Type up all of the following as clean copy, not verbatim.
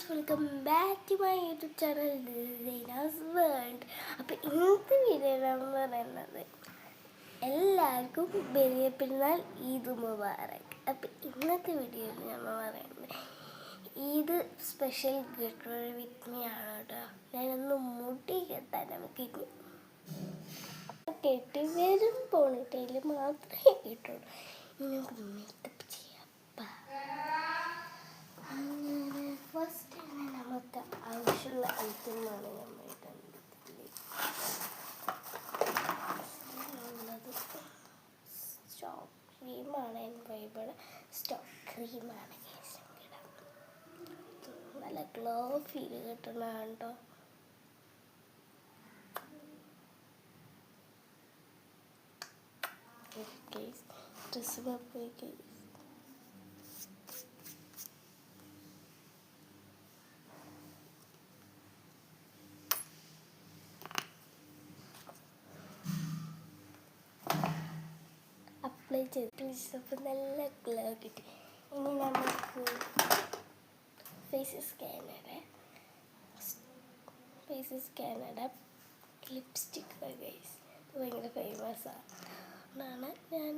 Friends, welcome back to my YouTube channel Sainas world. അപ്പോൾ ഇന്നത്തെ video എന്ന് പറയുന്നത് എല്ലാവർക്കും വലിയ പെരുന്നാൾ ഈദ് മുബാറക്. അപ്പോൾ ഇന്നത്തെ വീഡിയോയിൽ നമ്മൾ പറയുന്നത് Eid special get with me ആണ് കേട്ടോ. ഞാനൊന്ന് മുടി കെട്ടാൻ നമുക്ക് കെട്ടി വരും പോണിട്ടയിൽ മാത്രമേ കിട്ടുള്ളൂ. ഇനി നമുക്ക് മേക്കപ്പ് ചെയ്യാം. ഫസ്റ്റ് തന്നെ നമുക്ക് ആവശ്യമുള്ള ഐറ്റമാണ് നമ്മൾ ഉള്ളത്. സ്റ്റോക്ക് ക്രീമാണ്. ഇവിടെ സ്റ്റോക്ക് ക്രീമാണ്. നല്ല ഗ്ലോ ഫീൽ കിട്ടുന്നതാണ് കേട്ടോ. ഡ്രസ്സ് പോയി അപ്ലൈ ചെയ്തിട്ട് നല്ല ഗ്ലോ കിട്ടി. ഇനി നമുക്ക് ഫേസ് സ്കാനറുടെ ലിപ്സ്റ്റിക് ഗൈസ് ഭയങ്കര ഫേമസ് ആണ്. ഞാൻ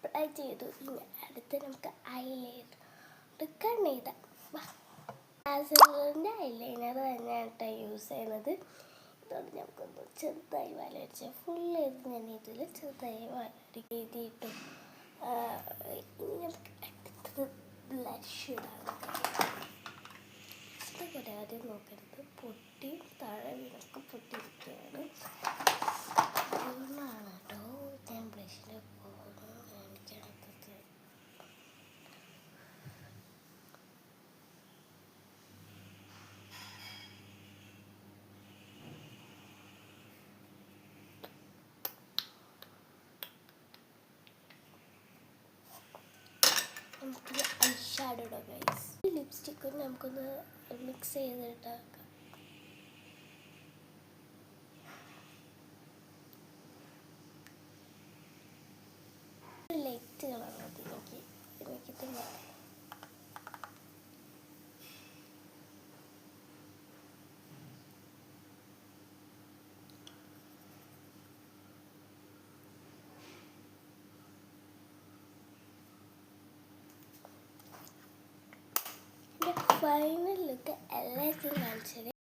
അപ്ലൈ ചെയ്തു. ഇനി അടുത്ത് നമുക്ക് ഐലൈനർ കണ്ണെഴുതാം. ആസിലിൻ്റെ ഐലൈനർ തന്നെയാണ് കേട്ടോ യൂസ് ചെയ്യുന്നത്. ഇതോടെ നമുക്കൊന്ന് ചെറുതായി വരച്ച് ഫുൾ ചെയ്ത് ഞാൻ ഇതിൽ ചെറുതായി എഴുതിയിട്ടു. ഇനി നമുക്ക് അടുത്തത് ബ്ലഷ് ഇടാം. ഇഷ്ടം ആദ്യം നോക്കരുത്, പൊട്ടി താഴെ വീണൊക്കെ പൊട്ടിയിരിക്കുകയാണ്. അതുകൊണ്ടാണ് കേട്ടോ ഞാൻ ബ്ലഷിൻ്റെ നമുക്ക് ഐ ഷാഡോ ഇടാം ഗൈസ്. ഈ ലിപ്സ്റ്റിക്ക് നമുക്കൊന്ന് മിക്സ് ചെയ്തിട്ടാക്കാം. ലൈറ്റ് കളർ മതി എനിക്ക് തന്നെ. ഫൈനൽ ലുക്ക് എല്ലാവർക്കും കാണിച്ചത്